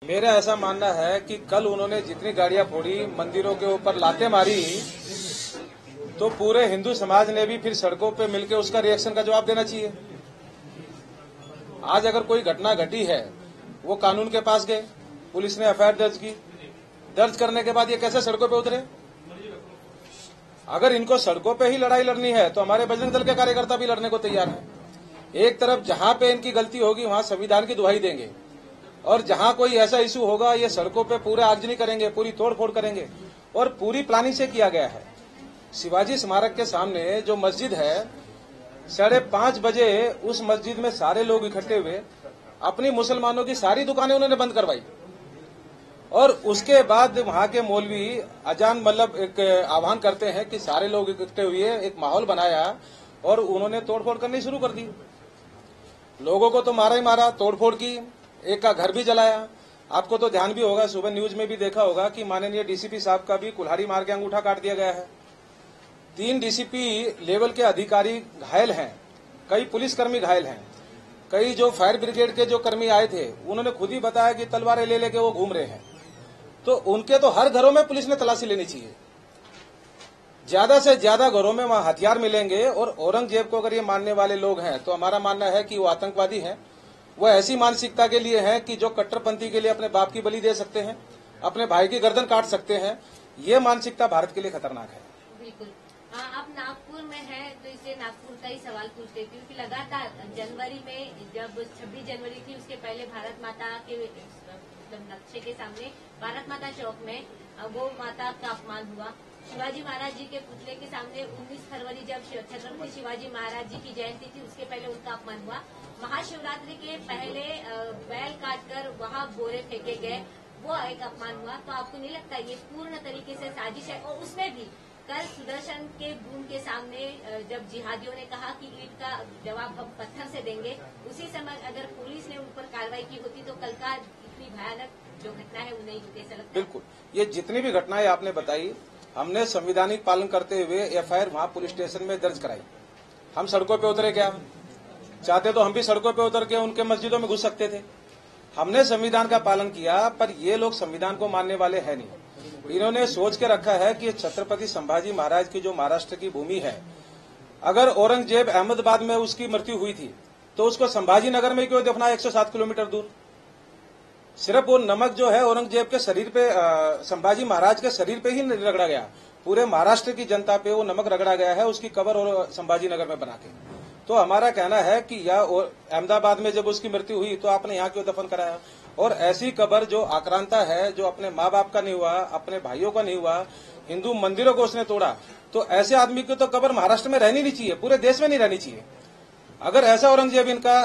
मेरा ऐसा मानना है कि कल उन्होंने जितनी गाड़ियां फोड़ी, मंदिरों के ऊपर लातें मारी, तो पूरे हिंदू समाज ने भी फिर सड़कों पे मिलकर उसका रिएक्शन का जवाब देना चाहिए। आज अगर कोई घटना घटी है, वो कानून के पास गए, पुलिस ने एफआईआर दर्ज की, दर्ज करने के बाद ये कैसे सड़कों पे उतरे? अगर इनको सड़कों पे ही लड़ाई लड़नी है तो हमारे बजरंग दल के कार्यकर्ता भी लड़ने को तैयार हैं। एक तरफ जहां पे इनकी गलती होगी वहां संविधान की दुहाई देंगे, और जहां कोई ऐसा इशू होगा ये सड़कों पे पूरे आगजनी करेंगे, पूरी तोड़फोड़ करेंगे। और पूरी प्लानिंग से किया गया है। शिवाजी स्मारक के सामने जो मस्जिद है, 5:30 बजे उस मस्जिद में सारे लोग इकट्ठे हुए, अपनी मुसलमानों की सारी दुकानें उन्होंने बंद करवाई, और उसके बाद वहां के मौलवी अजान मतलब एक आह्वान करते हैं कि सारे लोग इकट्ठे हुए, एक माहौल बनाया और उन्होंने तोड़फोड़ करनी शुरू कर दी। लोगों को तो मारा ही मारा, तोड़फोड़ की, एक का घर भी जलाया। आपको तो ध्यान भी होगा, सुबह न्यूज में भी देखा होगा कि माननीय डीसीपी साहब का भी कुल्हाड़ी मार के अंगूठा काट दिया गया है। 3 डीसीपी लेवल के अधिकारी घायल हैं, कई पुलिसकर्मी घायल हैं, कई जो फायर ब्रिगेड के जो कर्मी आए थे उन्होंने खुद ही बताया कि तलवारें ले लेके वो घूम रहे हैं। तो उनके तो हर घरों में पुलिस ने तलाशी लेनी चाहिए। ज्यादा से ज्यादा घरों में वहां हथियार मिलेंगे। और औरंगजेब को अगर ये मानने वाले लोग हैं तो हमारा मानना है कि वो आतंकवादी हैं। वो ऐसी मानसिकता के लिए हैं कि जो कट्टरपंथी के लिए अपने बाप की बलि दे सकते हैं, अपने भाई की गर्दन काट सकते हैं। ये मानसिकता भारत के लिए खतरनाक है। बिल्कुल। आप नागपुर में हैं तो इसे नागपुर का ही सवाल पूछ लेती हूँ कि लगातार जनवरी में जब 26 जनवरी थी, उसके पहले भारत माता के नक्शे के सामने भारत माता चौक में गौ माता का अपमान हुआ। शिवाजी महाराज जी के पुतले के सामने 19 फरवरी जब छत्रपति शिवाजी महाराज जी की जयंती थी, उसके पहले उनका अपमान हुआ। महाशिवरात्रि के पहले बैल काटकर वहां बोरे फेंके गए, वो एक अपमान हुआ। तो आपको नहीं लगता ये पूर्ण तरीके से साजिश है? और उसमें भी कल सुदर्शन के बूम के सामने जब जिहादियों ने कहा कि ईंट का जवाब हम पत्थर से देंगे, उसी समय अगर पुलिस ने उन पर कार्रवाई की होती तो कल का इतनी भयानक जो घटना है वो नहीं होती, ऐसा लगता है? बिल्कुल। ये जितनी भी घटनाएं आपने बताई, हमने संवैधानिक पालन करते हुए एफआईआर वहां पुलिस स्टेशन में दर्ज कराई। हम सड़कों पे उतरे क्या? चाहते तो हम भी सड़कों पे उतर के उनके मस्जिदों में घुस सकते थे। हमने संविधान का पालन किया, पर ये लोग संविधान को मानने वाले हैं नहीं। इन्होंने सोच के रखा है कि छत्रपति संभाजी महाराज की जो महाराष्ट्र की भूमि है, अगर औरंगजेब अहमदाबाद में उसकी मृत्यु हुई थी तो उसको संभाजी नगर में क्यों दफनाया 107 किलोमीटर दूर? सिर्फ वो नमक जो है औरंगजेब के शरीर पे, संभाजी महाराज के शरीर पे ही रगड़ा गया, पूरे महाराष्ट्र की जनता पे वो नमक रगड़ा गया है उसकी कब्र और संभाजी नगर में बना के। तो हमारा कहना है कि यह अहमदाबाद में जब उसकी मृत्यु हुई तो आपने यहाँ क्यों दफन कराया? और ऐसी कब्र जो आक्रांता है, जो अपने माँ बाप का नहीं हुआ, अपने भाइयों का नहीं हुआ, हिंदू मंदिरों को उसने तोड़ा, तो ऐसे आदमी की तो कब्र महाराष्ट्र में रहनी नहीं चाहिए, पूरे देश में नहीं रहनी चाहिए। अगर ऐसा औरंगजेब इनका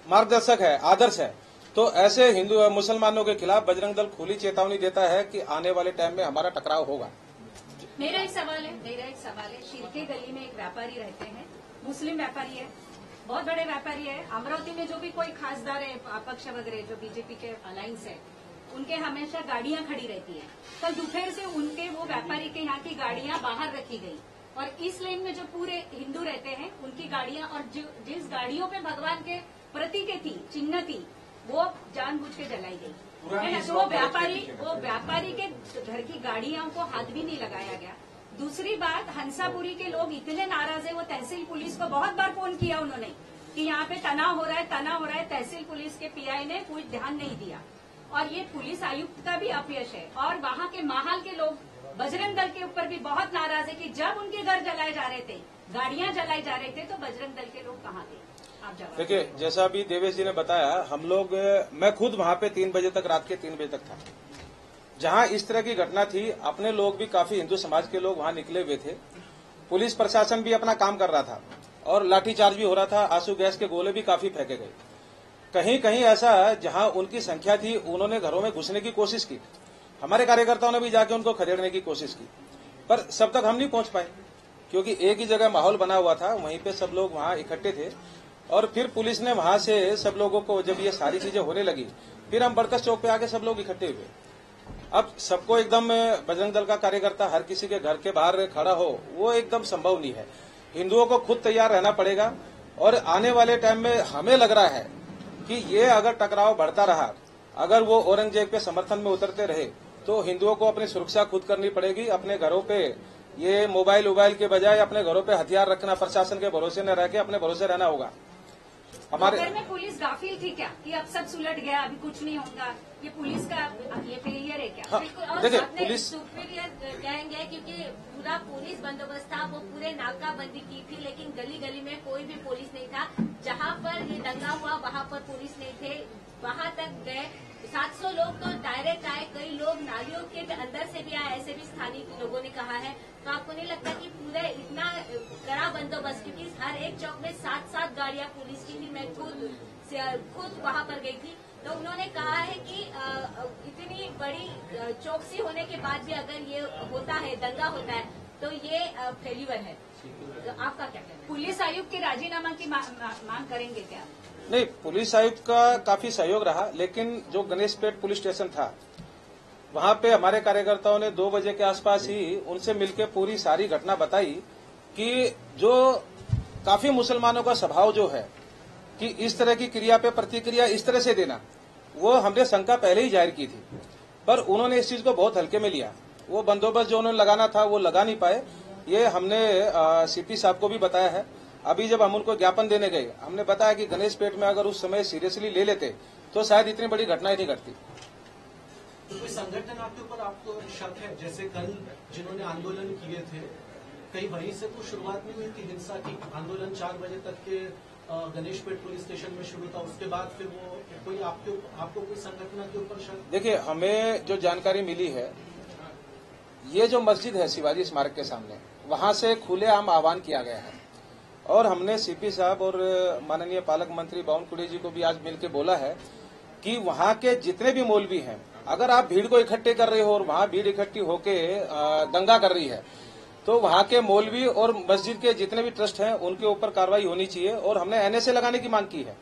मार्गदर्शक है, आदर्श है, तो ऐसे हिंदू मुसलमानों के खिलाफ बजरंग दल खुली चेतावनी देता है कि आने वाले टाइम में हमारा टकराव होगा। मेरा एक सवाल है, शिरके गली में एक व्यापारी रहते हैं, मुस्लिम व्यापारी है, बहुत बड़े व्यापारी है। अमरावती में जो भी कोई खासदार है, अपक्ष वगैरह जो बीजेपी के अलायंस है, उनके हमेशा गाड़ियां खड़ी रहती है। कल दोपहर से उनके वो व्यापारी के यहाँ की गाड़ियां बाहर रखी गई, और इस लेन में जो पूरे हिंदू रहते हैं उनकी गाड़ियां, और जिस गाड़ियों पे भगवान के प्रतीक थी, चिन्ह थी, वो जानबूझ के जलाई गई है ना। तो वो व्यापारी के घर की गाड़ियों को हाथ भी नहीं लगाया गया। दूसरी बात, हंसापुरी के लोग इतने नाराज है, वो तहसील पुलिस को बहुत बार फोन किया उन्होंने कि यहाँ पे तनाव हो रहा है। तहसील पुलिस के पीआई ने कोई ध्यान नहीं दिया, और ये पुलिस आयुक्त का भी अपयश है। और वहाँ के माहौल के लोग बजरंग दल के ऊपर भी बहुत नाराज है कि जब उनके घर जलाए जा रहे थे, गाड़ियां जलाई जा रहे थे, तो बजरंग दल के लोग कहाँ थे? देखिए, जैसा अभी देवेश जी ने बताया, हम लोग, मैं खुद वहां पे 3 बजे तक, रात के 3 बजे तक था। जहां इस तरह की घटना थी, अपने लोग भी, काफी हिंदू समाज के लोग वहां निकले हुए थे। पुलिस प्रशासन भी अपना काम कर रहा था और लाठीचार्ज भी हो रहा था, आंसू गैस के गोले भी काफी फेंके गए। कहीं कहीं ऐसा जहां उनकी संख्या थी, उन्होंने घरों में घुसने की कोशिश की। हमारे कार्यकर्ताओं ने भी जाके उनको खदेड़ने की कोशिश की, पर सब तक हम नहीं पहुंच पाए, क्योंकि एक ही जगह माहौल बना हुआ था, वहीं पे सब लोग वहां इकट्ठे थे। और फिर पुलिस ने वहां से सब लोगों को, जब ये सारी चीजें होने लगी, फिर हम बरकस चौक पे आके सब लोग इकट्ठे हुए। अब सबको एकदम बजरंग दल का कार्यकर्ता हर किसी के घर के बाहर खड़ा हो, वो एकदम संभव नहीं है। हिंदुओं को खुद तैयार रहना पड़ेगा। और आने वाले टाइम में हमें लग रहा है कि ये अगर टकराव बढ़ता रहा, अगर वो औरंगजेब के समर्थन में उतरते रहे तो हिंदुओं को अपनी सुरक्षा खुद करनी पड़ेगी। अपने घरों पे ये मोबाइल के बजाय अपने घरों पे हथियार रखना, प्रशासन के भरोसे न रह के अपने भरोसे रहना होगा। हमारे घर में पुलिस गाफिल थी क्या कि अब सब सुलट गया, अभी कुछ नहीं होगा, ये पुलिस का ये फेलियर है क्या? हाँ, बिल्कुल। और देखिए साथ में पुलिस सुपीरियर कहेंगे क्योंकि पूरा पुलिस बंदोबस्त था, वो पूरे नाकाबंदी की थी, लेकिन गली गली में कोई भी पुलिस नहीं था। जहां पर ये दंगा हुआ वहां पर पुलिस नहीं थे, वहां तक गए 700 लोग तो डायरेक्ट आए, कई लोग नालियों के अंदर से भी आए, ऐसे भी स्थानीय लोगों ने कहा है। तो आपको नहीं लगता कि पूरे इतना कड़ा बंदोबस्त, क्योंकि हर एक चौक में 7-7 गाड़ियां पुलिस की थी, मैं खुद वहां पर गई थी, तो उन्होंने कहा है कि इतनी बड़ी चौकसी होने के बाद भी अगर ये होता है, दंगा होता है, तो ये फेल्यूर है। तो आपका क्या कहना है? पुलिस आयुक्त के राजीनामा की मांग करेंगे क्या? नहीं, पुलिस आयुक्त का काफी सहयोग रहा, लेकिन जो गणेशपेट पुलिस स्टेशन था वहां पे हमारे कार्यकर्ताओं ने 2 बजे के आसपास ही उनसे मिलकर पूरी सारी घटना बताई कि जो काफी मुसलमानों का स्वभाव जो है कि इस तरह की क्रिया पे प्रतिक्रिया इस तरह से देना, वो हमने शंका पहले ही जाहिर की थी, पर उन्होंने इस चीज को बहुत हल्के में लिया। वो बंदोबस्त जो उन्होंने लगाना था वो लगा नहीं पाए। ये हमने सीपी साहब को भी बताया है। अभी जब हम उनको ज्ञापन देने गए, हमने बताया कि गणेशपेट में अगर उस समय सीरियसली ले लेते तो शायद इतनी बड़ी घटना ही नहीं घटती। तो कोई संगठन आपके ऊपर आपको शक है? जैसे कल जिन्होंने आंदोलन किए थे, कहीं वहीं से तो शुरुआत नहीं हुई थी हिंसा की? आंदोलन 4 बजे तक के गणेशपेट पुलिस स्टेशन में शुरू था, उसके बाद फिर वो कोई आपको कोई संगठन के ऊपर शक? देखिए, हमें जो जानकारी मिली है, ये जो मस्जिद है शिवाजी स्मारक के सामने, वहां से खुलेआम आह्वान किया गया है और हमने सीपी साहब और माननीय पालक मंत्री बावनकुड़े जी को भी आज मिलकर बोला है कि वहां के जितने भी मौलवी हैं, अगर आप भीड़ को इकट्ठे कर रहे हो और वहां भीड़ इकट्ठी होके दंगा कर रही है, तो वहां के मौलवी और मस्जिद के जितने भी ट्रस्ट हैं उनके ऊपर कार्रवाई होनी चाहिए। और हमने एनएसए लगाने की मांग की है,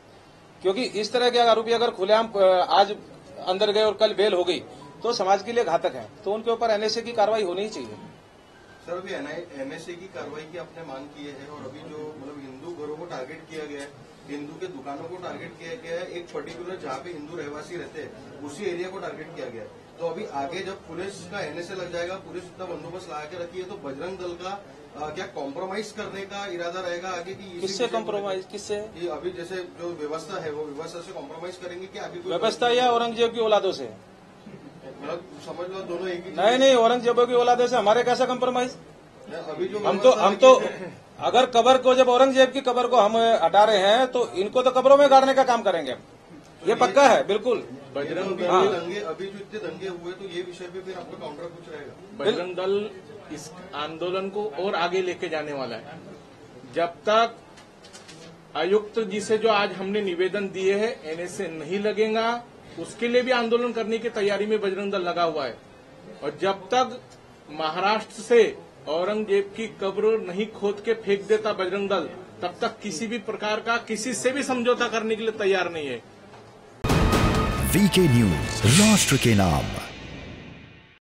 क्योंकि इस तरह के आरोपी अगर खुलेआम आज अंदर गए और कल बेल हो गई तो समाज के लिए घातक है, तो उनके ऊपर एनएसए की कार्रवाई होनी ही चाहिए। सर, अभी एनएसए की कार्रवाई की आपने मांग की है और अभी जो मतलब हिंदू घरों को टारगेट किया गया है, हिंदू के दुकानों को टारगेट किया गया है, एक पर्टिकुलर जहाँ पे हिंदू रहवासी रहते हैं उसी एरिया को टारगेट किया गया है। तो अभी आगे जब पुलिस का एनएसए लग जाएगा, पुलिस इतना बंदोबस्त लगा के रखी है, तो बजरंग दल का क्या कॉम्प्रोमाइज करने का इरादा रहेगा आगे की? किससे कॉम्प्रोमाइज? किससे? अभी जैसे जो व्यवस्था है वो व्यवस्था से कॉम्प्रोमाइज करेंगे क्या? अभी व्यवस्था या औरंगजेब की औलादों से? मतलब समझ लो दोनों एक ही। नहीं, औरंगजेबों की औलादों से हमारे कैसा कॉम्प्रोमाइज? अभी जो हम तो अगर कब्र को, जब औरंगजेब की कब्र को हम हटा रहे हैं तो इनको तो कब्रों में गाड़ने का काम करेंगे, ये पक्का है बिल्कुल। बजरंग दल दंगे, अभी जो इतने दंगे हुए, तो ये विषय पे फिर आपका काउंटर कुछ रहेगा? बजरंग दल इस आंदोलन को और आगे लेके जाने वाला है। जब तक आयुक्त जी से जो आज हमने निवेदन दिए हैं एनएसए नहीं लगेगा, उसके लिए भी आंदोलन करने की तैयारी में बजरंग दल लगा हुआ है। और जब तक महाराष्ट्र से औरंगजेब की कब्र नहीं खोद के फेंक देता बजरंग दल, तब तक किसी भी प्रकार का किसी से भी समझौता करने के लिए तैयार नहीं है। वीके न्यूज, राष्ट्र के नाम।